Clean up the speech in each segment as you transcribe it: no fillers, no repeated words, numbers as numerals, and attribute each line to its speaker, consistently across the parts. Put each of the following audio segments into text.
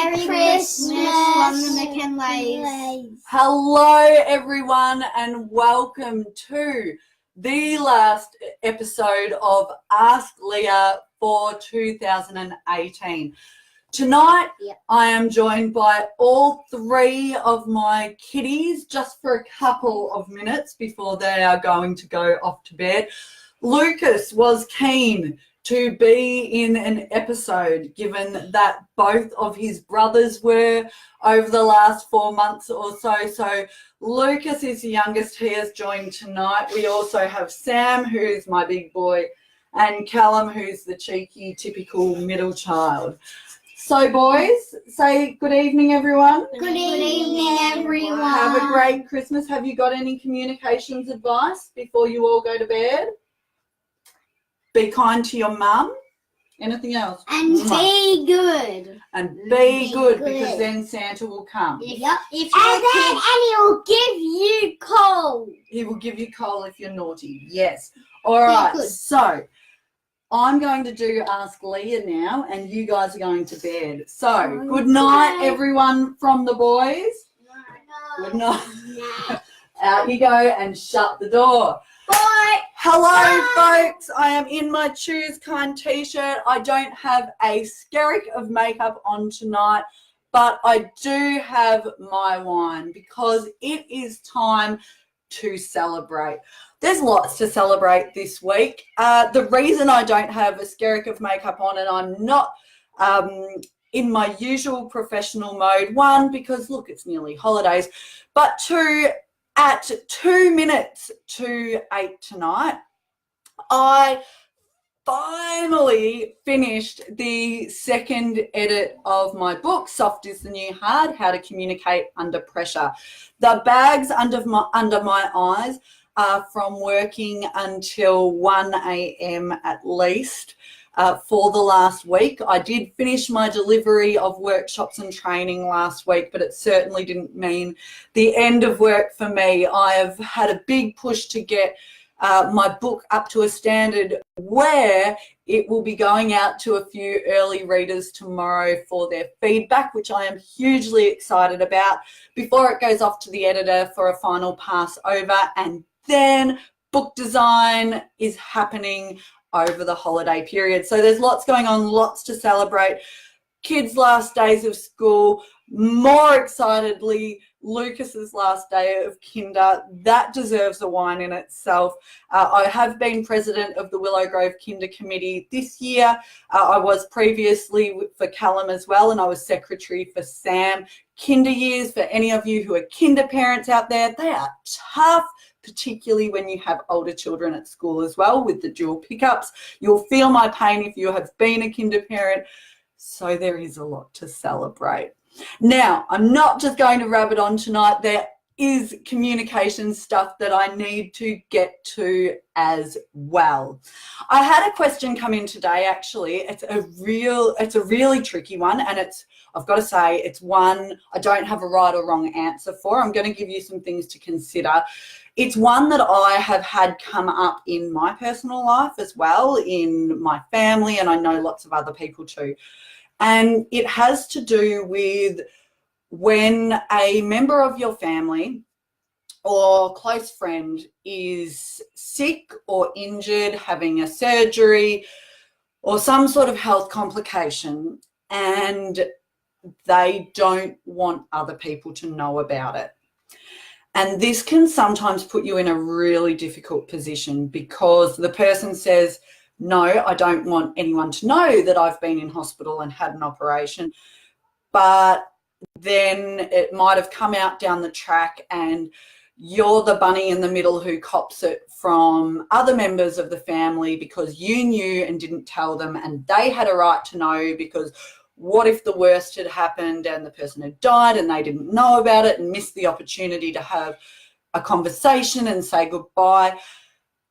Speaker 1: Merry Christmas from the McKinleys.
Speaker 2: Hello everyone and welcome to the last episode of Ask Leah for 2018. Tonight I am joined by all three of my kiddies just for a couple of minutes before they are going to go off to bed. Lucas was keen to be in an episode given that both of his brothers were over the last 4 months or so. So Lucas is the youngest. He has joined tonight. We also have Sam, who's my big boy, and Callum, who's the cheeky, typical middle child. So boys, say good evening, everyone.
Speaker 1: Good evening, everyone.
Speaker 2: Have a great Christmas. Have you got any communications advice before you all go to bed? Be kind to your mum. Anything else?
Speaker 1: And be good.
Speaker 2: And be good, because then Santa will come.
Speaker 1: And he will give you coal.
Speaker 2: He will give you coal if you're naughty. Yes. All right. So I'm going to do Ask Leah now, and you guys are going to bed. So good night, everyone from the boys. Good night. Out you go and shut the door.
Speaker 1: Bye.
Speaker 2: Hello, folks. I am in my Choose Kind t-shirt. I don't have a skerrick of makeup on tonight, but I do have my wine because it is time to celebrate. There's lots to celebrate this week. The reason I don't have a skerrick of makeup on and I'm not in my usual professional mode, one, because look, it's nearly holidays, but two, at 2 minutes to 8 tonight, I finally finished the second edit of my book, Soft is the New Hard, How to Communicate Under Pressure. The bags under my eyes are from working until 1 a.m. at least for the last week. I did finish my delivery of workshops and training last week, but it certainly didn't mean the end of work for me. I have had a big push to get my book up to a standard where it will be going out to a few early readers tomorrow for their feedback, which I am hugely excited about, before it goes off to the editor for a final pass over. And then book design is happening over the holiday period. So there's lots going on, lots to celebrate. Kids' last days of school, more excitedly, Lucas's last day of kinder. That deserves a wine in itself. I have been president of the Willow Grove Kinder Committee this year. I was previously for Callum as well, and I was secretary for Sam. Kinder years, for any of you who are kinder parents out there, they are tough, particularly when you have older children at school as well with the dual pickups. You'll feel my pain if you have been a kinder parent. So there is a lot to celebrate. Now, I'm not just going to rabbit on tonight. There is communication stuff that I need to get to as well. I had a question come in today, actually. It's a really tricky one, and I've got to say, it's one I don't have a right or wrong answer for. I'm going to give you some things to consider. It's one that I have had come up in my personal life as well, in my family, and I know lots of other people too. And it has to do with when a member of your family or close friend is sick or injured, having a surgery or some sort of health complication, and they don't want other people to know about it. And this can sometimes put you in a really difficult position, because the person says, no, I don't want anyone to know that I've been in hospital and had an operation. But then it might have come out down the track and you're the bunny in the middle who cops it from other members of the family because you knew and didn't tell them, and they had a right to know, because what if the worst had happened and the person had died and they didn't know about it and missed the opportunity to have a conversation and say goodbye?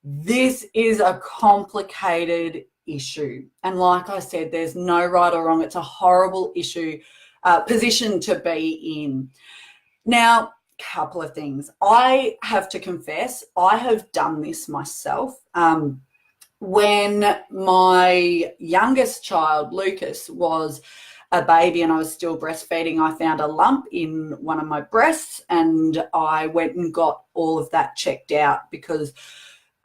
Speaker 2: This is a complicated issue. And like I said, there's no right or wrong. It's a horrible position to be in. Now, couple of things. I have to confess, I have done this myself. When my youngest child, Lucas, was a baby and I was still breastfeeding, I found a lump in one of my breasts, and I went and got all of that checked out because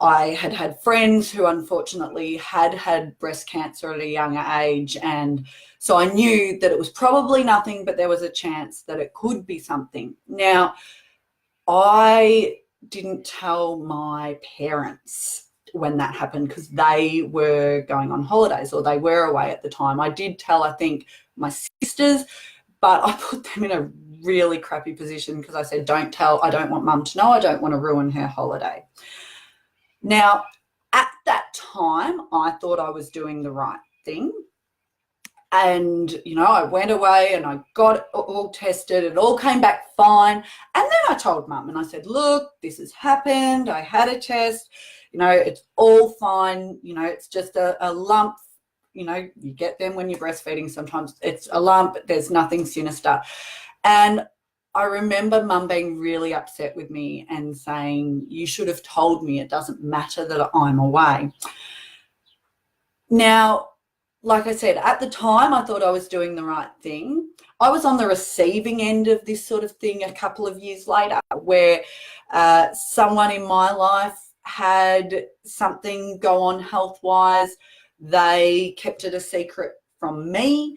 Speaker 2: I had had friends who unfortunately had breast cancer at a younger age, and so I knew that it was probably nothing, but there was a chance that it could be something. Now, I didn't tell my parents when that happened because they were going on holidays or they were away at the time. I did tell, I think, my sisters, but I put them in a really crappy position because I said, don't tell, I don't want mum to know, I don't want to ruin her holiday. Now, at that time, I thought I was doing the right thing. And, you know, I went away and I got it all tested. It all came back fine. And then I told mum and I said, look, this has happened. I had a test. You know, it's all fine. You know, it's just a lump. You know, you get them when you're breastfeeding sometimes. It's a lump. There's nothing sinister. And I remember mum being really upset with me and saying, you should have told me. It doesn't matter that I'm away. Now, like I said, at the time, I thought I was doing the right thing. I was on the receiving end of this sort of thing a couple of years later where someone in my life had something go on health-wise. They kept it a secret from me.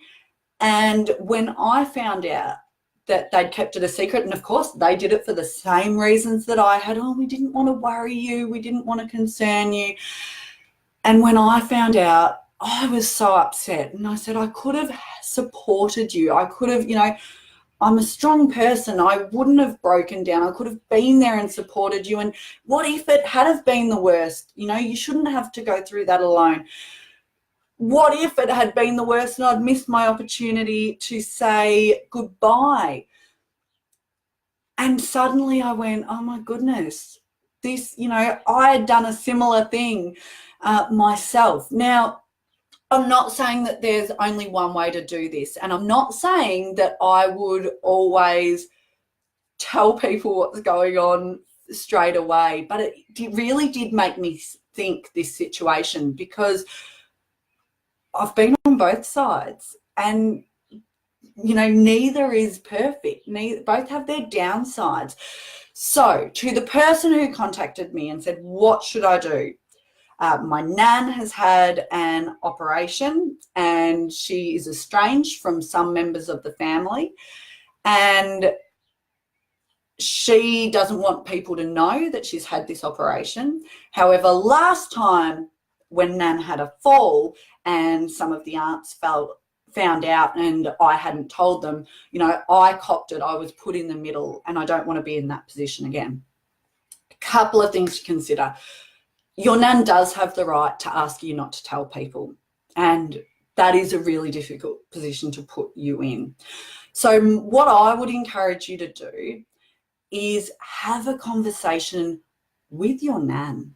Speaker 2: And when I found out that they'd kept it a secret, and of course they did it for the same reasons that I had, we didn't want to worry you, we didn't want to concern you. And when I found out, I was so upset, and I said, I could have supported you. I could have, you know, I'm a strong person. I wouldn't have broken down. I could have been there and supported you. And what if it had have been the worst? You know, you shouldn't have to go through that alone. What if it had been the worst and I'd missed my opportunity to say goodbye? And suddenly I went, oh my goodness, this, you know, I had done a similar thing myself. Now, I'm not saying that there's only one way to do this, and I'm not saying that I would always tell people what's going on straight away, but it really did make me think, this situation, because I've been on both sides, and you know, neither is perfect. Both have their downsides. So to the person who contacted me and said, what should I do? My nan has had an operation and she is estranged from some members of the family, and she doesn't want people to know that she's had this operation. However, last time when nan had a fall and some of the aunts found out and I hadn't told them, you know, I copped it. I was put in the middle, and I don't want to be in that position again. A couple of things to consider. Your nan does have the right to ask you not to tell people, and that is a really difficult position to put you in. So what I would encourage you to do is have a conversation with your nan.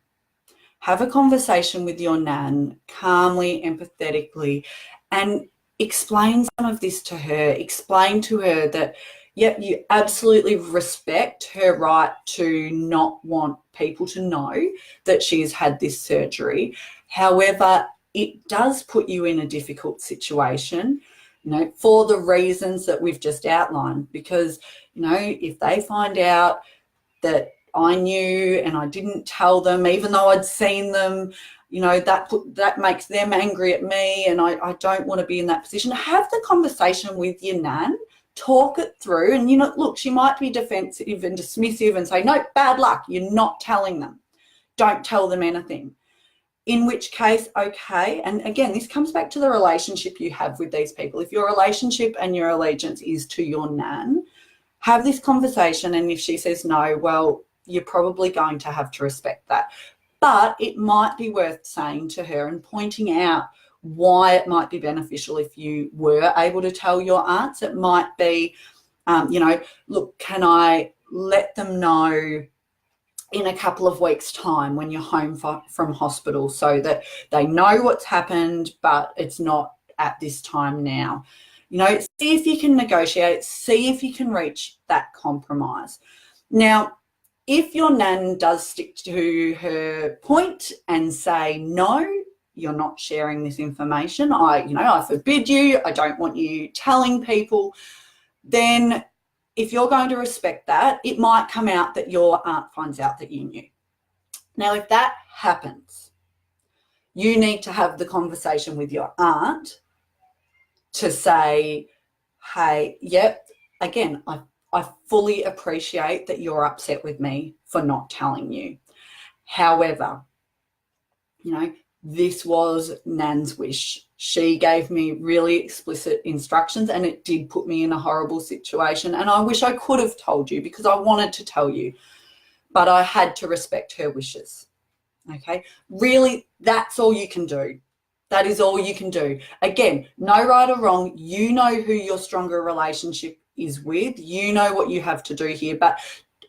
Speaker 2: Have a conversation with your nan calmly, empathetically, and explain some of this to her. Explain to her that, yep, you absolutely respect her right to not want people to know that she has had this surgery. However, it does put you in a difficult situation, you know, for the reasons that we've just outlined. Because, you know, if they find out that I knew and I didn't tell them, even though I'd seen them, you know, that makes them angry at me, and I don't want to be in that position. Have the conversation with your nan. Talk it through, and, you know, look, she might be defensive and dismissive and say, no, bad luck, you're not telling them. Don't tell them anything. In which case, okay, and again, this comes back to the relationship you have with these people. If your relationship and your allegiance is to your nan, have this conversation, and if she says no, well, you're probably going to have to respect that. But it might be worth saying to her and pointing out why it might be beneficial if you were able to tell your aunts. It might be, you know, look, can I let them know in a couple of weeks' time when you're home from hospital, so that they know what's happened, but it's not at this time now. You know, see if you can negotiate, see if you can reach that compromise. Now, if your nan does stick to her point and say no, you're not sharing this information. I forbid you. I don't want you telling people. Then if you're going to respect that, it might come out that your aunt finds out that you knew. Now, if that happens, you need to have the conversation with your aunt to say, hey, yep, again, I fully appreciate that you're upset with me for not telling you. However, this was Nan's wish. She gave me really explicit instructions and it did put me in a horrible situation. And I wish I could have told you because I wanted to tell you, but I had to respect her wishes. Okay? Really, that's all you can do. That is all you can do. Again, no right or wrong. You know who your stronger relationship is with. You know what you have to do here. But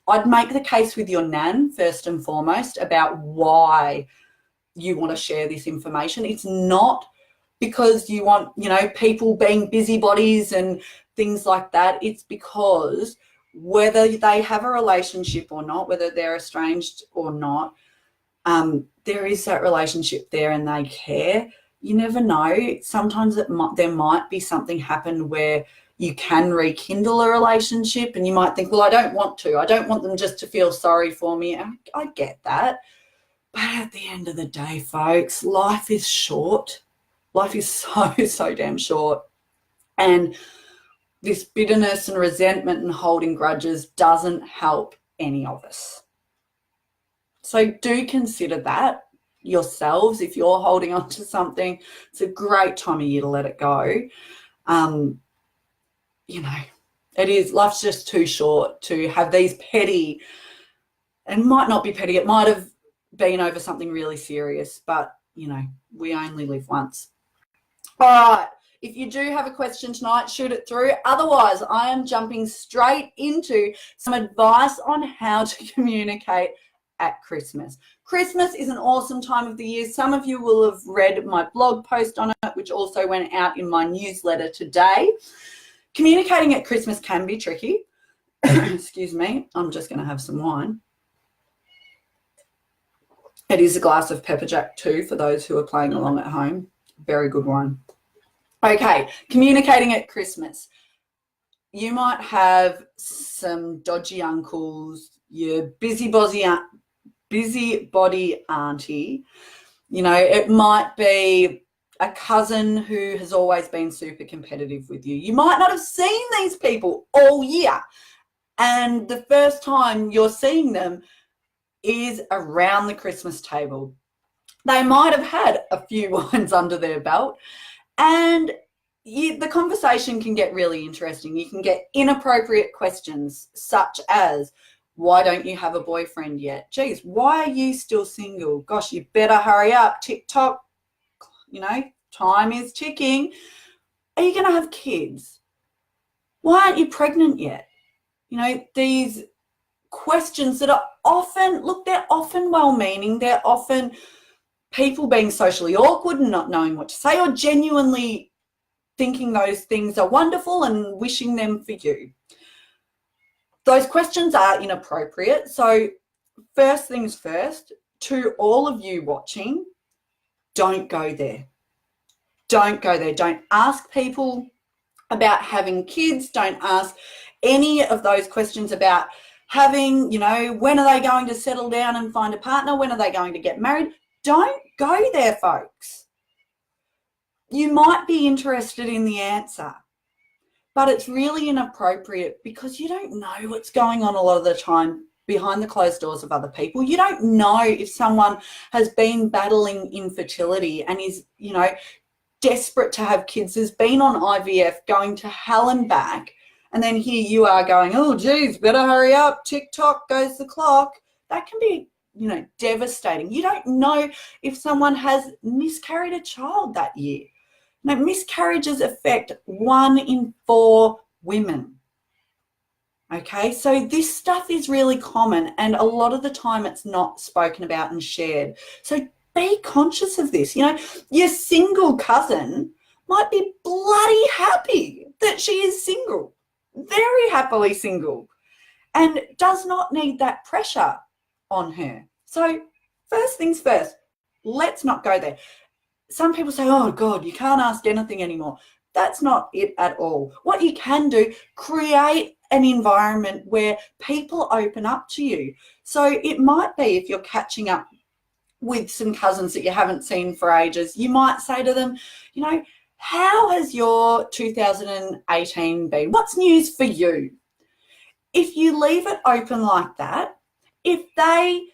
Speaker 2: I'd make the case with your Nan first and foremost about why you want to share this information. It's not because you want, people being busybodies and things like that. It's because whether they have a relationship or not, whether they're estranged or not, there is that relationship there and they care. You never know. Sometimes there might be something happen where you can rekindle a relationship and you might think, well, I don't want to. I don't want them just to feel sorry for me. I get that. But at the end of the day, folks, life is short. Life is so damn short. And this bitterness and resentment and holding grudges doesn't help any of us. So do consider that yourselves. If you're holding on to something, it's a great time of year to let it go. It is, life's just too short to have these petty, and might not be petty, it might have been over something really serious, but we only live once. All right, if you do have a question tonight, shoot it through. Otherwise, I am jumping straight into some advice on how to communicate at Christmas. Christmas is an awesome time of the year. Some of you will have read my blog post on it, which also went out in my newsletter today. Communicating at Christmas can be tricky. Excuse me, I'm just going to have some wine. It is a glass of pepper jack too, for those who are playing along at home. Very good wine. Okay, communicating at Christmas. You might have some dodgy uncles, your busybody auntie. It might be a cousin who has always been super competitive with you. You might not have seen these people all year, and the first time you're seeing them is around the Christmas table. They might have had a few wines under their belt, and the conversation can get really interesting. You can get inappropriate questions such as, why don't you have a boyfriend yet? Geez, why are you still single? Gosh, you better hurry up. TikTok, time is ticking. Are you going to have kids? Why aren't you pregnant yet? These questions that are often, they're often well-meaning. They're often people being socially awkward and not knowing what to say, or genuinely thinking those things are wonderful and wishing them for you. Those questions are inappropriate. So first things first, to all of you watching, don't go there. Don't go there. Don't ask people about having kids. Don't ask any of those questions about having, when are they going to settle down and find a partner? When are they going to get married? Don't go there, folks. You might be interested in the answer, but it's really inappropriate because you don't know what's going on a lot of the time behind the closed doors of other people. You don't know if someone has been battling infertility and is, desperate to have kids, has been on IVF, going to hell and back, and then here you are going, oh, geez, better hurry up, TikTok goes the clock. That can be, devastating. You don't know if someone has miscarried a child that year. Now, miscarriages affect 1 in 4 women. Okay, so this stuff is really common, and a lot of the time it's not spoken about and shared. So be conscious of this. Your single cousin might be bloody happy that she is single, very happily single, and does not need that pressure on her. So first things first, let's not go there. some people say, oh God, you can't ask anything anymore. That's not it at all. What you can do, create an environment where people open up to you. So it might be, if you're catching up with some cousins that you haven't seen for ages, you might say to them, you know, how has your 2018 been? What's news for you? If you leave it open like that, if they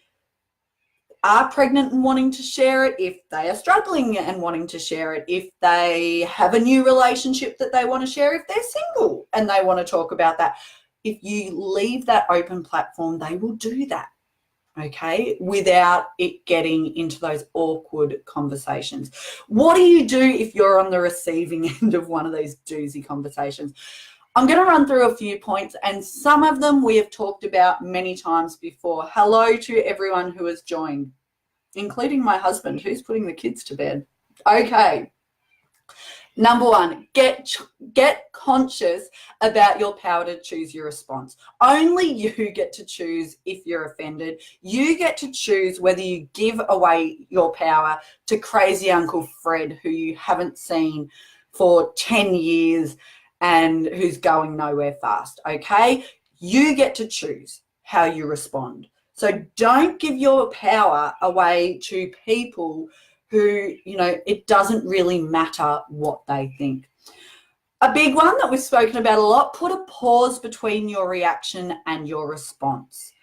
Speaker 2: are pregnant and wanting to share it, if they are struggling and wanting to share it, if they have a new relationship that they want to share, if they're single and they want to talk about that, if you leave that open platform, they will do that, okay, without it getting into those awkward conversations. What do you do if you're on the receiving end of one of these doozy conversations? I'm going to run through a few points, and some of them we have talked about many times before. Hello to everyone who has joined, including my husband, who's putting the kids to bed. Okay. Number one, get conscious about your power to choose your response. Only you get to choose if you're offended. You get to choose whether you give away your power to crazy Uncle Fred, who you haven't seen for 10 years and who's going nowhere fast, okay? You get to choose how you respond. So don't give your power away to people who, you know, it doesn't really matter what they think. A big one that we've spoken about a lot, put a pause between your reaction and your response.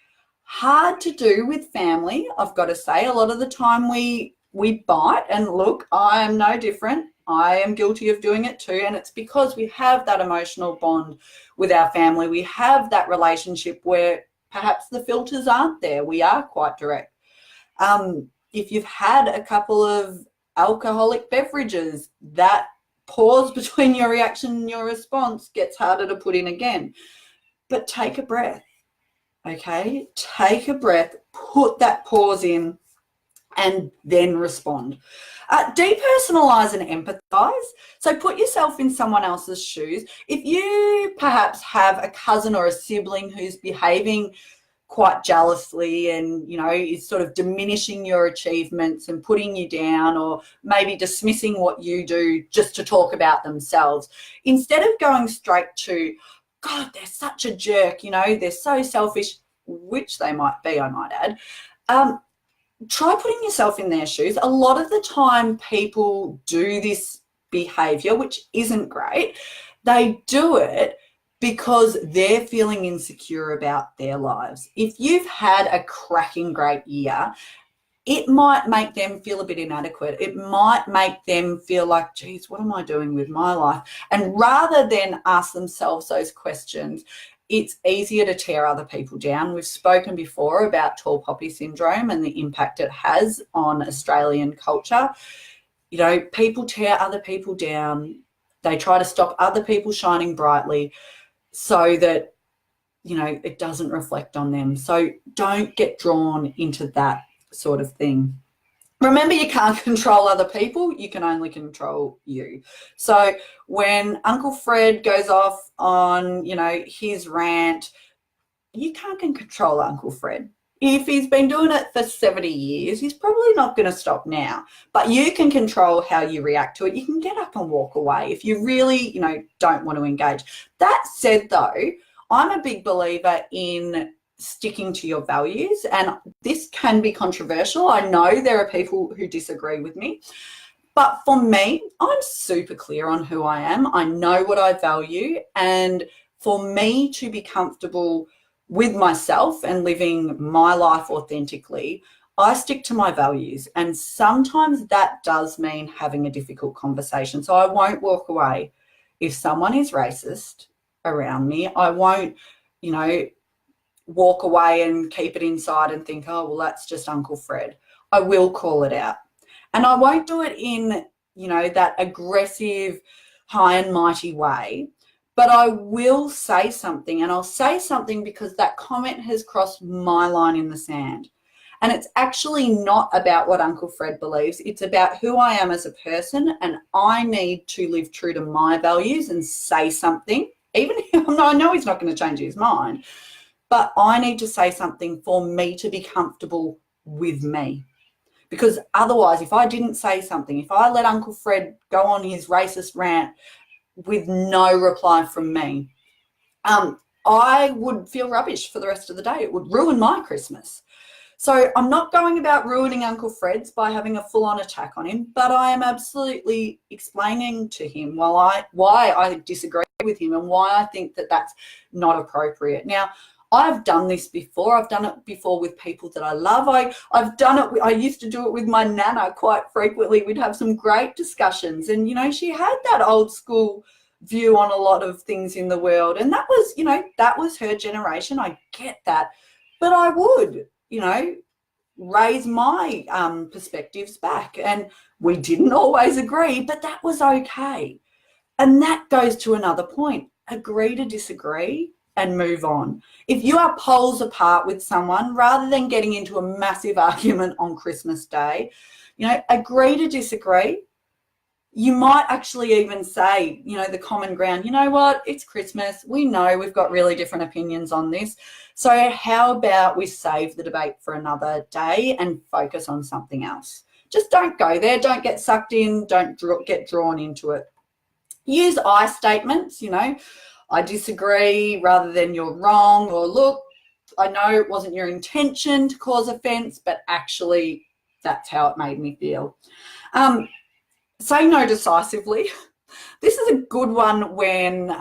Speaker 2: Hard to do with family, I've got to say. A lot of the time we bite, and look, I am no different. I am guilty of doing it too, and it's because we have that emotional bond with our family. We have that relationship where perhaps the filters aren't there. We are quite direct. If you've had a couple of alcoholic beverages, that pause between your reaction and your response gets harder to put in again. But take a breath, okay? Take a breath, put that pause in, and then respond. Depersonalize and empathize. So put yourself in someone else's shoes. If you perhaps have a cousin or a sibling who's behaving quite jealously and, you know, is sort of diminishing your achievements and putting you down, or maybe dismissing what you do just to talk about themselves, instead of going straight to, God, they're such a jerk, you know, they're so selfish, which they might be, I might add, try putting yourself in their shoes. A lot of the time people do this behavior, which isn't great. They do it because they're feeling insecure about their lives. If you've had a cracking great year, it might make them feel a bit inadequate. It might make them feel like, geez, what am I doing with my life? And rather than ask themselves those questions, it's easier to tear other people down. We've spoken before about tall poppy syndrome and the impact it has on Australian culture. You know, people tear other people down. They try to stop other people shining brightly so that, you know, it doesn't reflect on them. So don't get drawn into that sort of thing. Remember, you can't control other people. You can only control you. So when Uncle Fred goes off on, you know, his rant, you can't control Uncle Fred. If he's been doing it for 70 years, he's probably not going to stop now. But you can control how you react to it. You can get up and walk away if you really, you know, don't want to engage. That said, though, I'm a big believer in sticking to your values, and this can be controversial. I know there are people who disagree with me, but for me, I'm super clear on who I am. I know what I value, and for me to be comfortable with myself and living my life authentically, I stick to my values, and sometimes that does mean having a difficult conversation. So I won't walk away if someone is racist around me. I won't, you know, walk away and keep it inside and think, oh, well, that's just Uncle Fred. I will call it out. And I won't do it in, you know, that aggressive, high and mighty way, but I will say something, and I'll say something because that comment has crossed my line in the sand. And it's actually not about what Uncle Fred believes. It's about who I am as a person, and I need to live true to my values and say something, even if I know he's not going to change his mind. But I need to say something for me to be comfortable with me, because otherwise, if I didn't say something, if I let Uncle Fred go on his racist rant with no reply from me, I would feel rubbish for the rest of the day. It would ruin my Christmas. So I'm not going about ruining Uncle Fred's by having a full-on attack on him, but I am absolutely explaining to him why I disagree with him and why I think that that's not appropriate. Now, I've done this before. I've done it before with people that I love. I've done it. I used to do it with my nana quite frequently. We'd have some great discussions, and, you know, she had that old school view on a lot of things in the world, and that was, you know, that was her generation. I get that, but I would, you know, raise my perspectives back, and we didn't always agree, but that was okay. And that goes to another point: agree to disagree and move on. If you are poles apart with someone, rather than getting into a massive argument on Christmas Day, you know, agree to disagree. You might actually even say, you know, the common ground, you know what, it's Christmas. We know we've got really different opinions on this. So how about we save the debate for another day and focus on something else? Just don't go there. Don't get sucked in. Don't get drawn into it. Use I statements, you know, I disagree rather than you're wrong, or look, I know it wasn't your intention to cause offence, but actually that's how it made me feel. Say no decisively. This is a good one when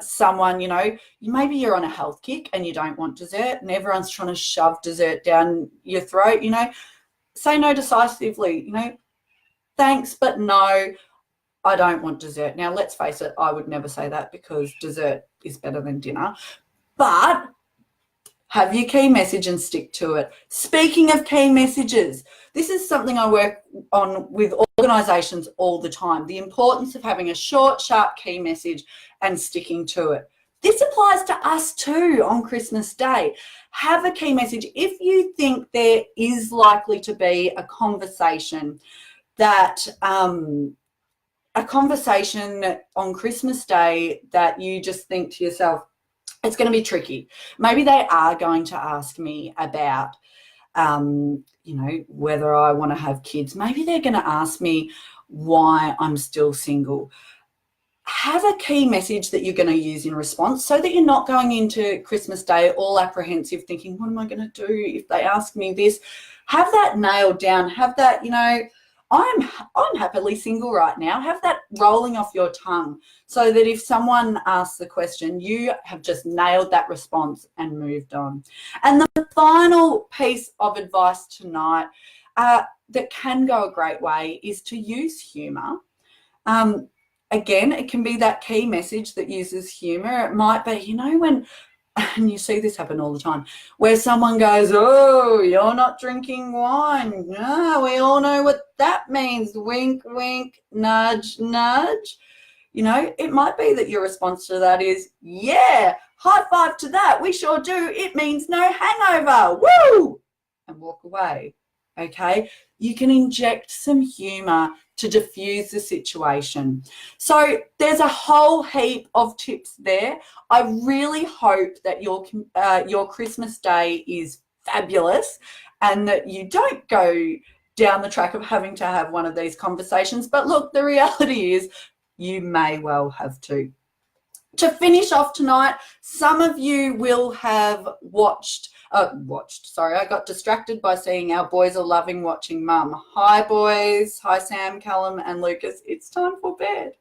Speaker 2: someone, you know, maybe you're on a health kick and you don't want dessert and everyone's trying to shove dessert down your throat, you know. Say no decisively, you know, thanks, but no, I don't want dessert. Now, let's face it, I would never say that because dessert is better than dinner. But have your key message and stick to it. Speaking of key messages, this is something I work on with organisations all the time, the importance of having a short, sharp key message and sticking to it. This applies to us too on Christmas Day. Have a key message. If you think there is likely to be a conversation that on Christmas Day that you just think to yourself, it's going to be tricky. Maybe they are going to ask me about, you know, whether I want to have kids. Maybe they're going to ask me why I'm still single. Have a key message that you're going to use in response so that you're not going into Christmas Day all apprehensive thinking, what am I going to do if they ask me this? Have that nailed down. Have that, you know, I'm happily single right now. Have that rolling off your tongue so that if someone asks the question, you have just nailed that response and moved on. And the final piece of advice tonight that can go a great way is to use humour. Again, it can be that key message that uses humour. It might be, you know, when, and you see this happen all the time, where someone goes, oh, you're not drinking wine. No, we all know what that means. Wink, wink, nudge, nudge. You know, it might be that your response to that is, yeah, high five to that. We sure do. It means no hangover. Woo! And walk away. Okay? You can inject some humour to diffuse the situation. So there's a whole heap of tips there. I really hope that your Christmas Day is fabulous and that you don't go down the track of having to have one of these conversations. But look, the reality is you may well have to. To finish off tonight, some of you will have I got distracted by seeing our boys are loving watching Mum. Hi, boys. Hi, Sam, Callum, and Lucas. It's time for bed.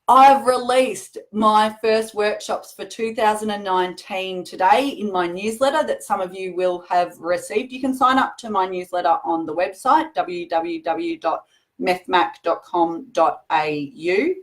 Speaker 2: I've released my first workshops for 2019 today in my newsletter that some of you will have received. You can sign up to my newsletter on the website, www.methmac.com.au.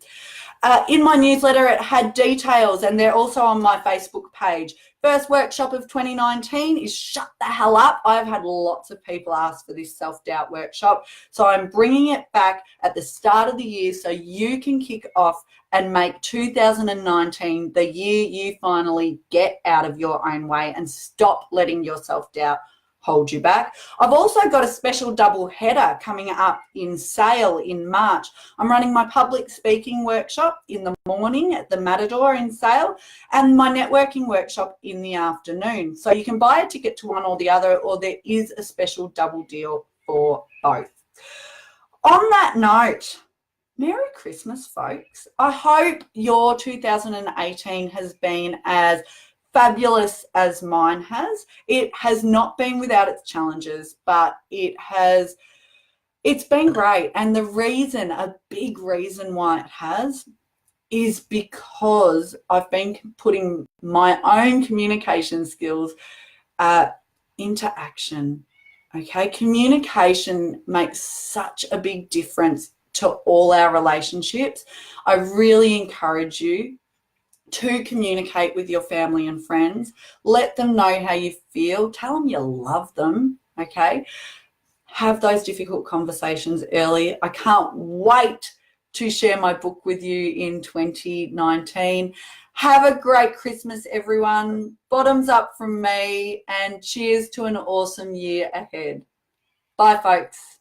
Speaker 2: In my newsletter, it had details, and they're also on my Facebook page. First workshop of 2019 is Shut the Hell Up. I've had lots of people ask for this self-doubt workshop, so I'm bringing it back at the start of the year so you can kick off and make 2019 the year you finally get out of your own way and stop letting your self-doubt hold you back. I've also got a special double header coming up in Sale in March. I'm running my public speaking workshop in the morning at the Matador in Sale and my networking workshop in the afternoon. So you can buy a ticket to one or the other, or there is a special double deal for both. On that note, Merry Christmas, folks. I hope your 2018 has been as fabulous as mine has. It has not been without its challenges, but it's been great. And the reason, a big reason why it has, is because I've been putting my own communication skills into action. Okay, communication makes such a big difference to all our relationships. I really encourage you to communicate with your family and friends. Let them know how you feel. Tell them you love them, okay? Have those difficult conversations early. I can't wait to share my book with you in 2019. Have a great Christmas, everyone. Bottoms up from me, and cheers to an awesome year ahead. Bye, folks.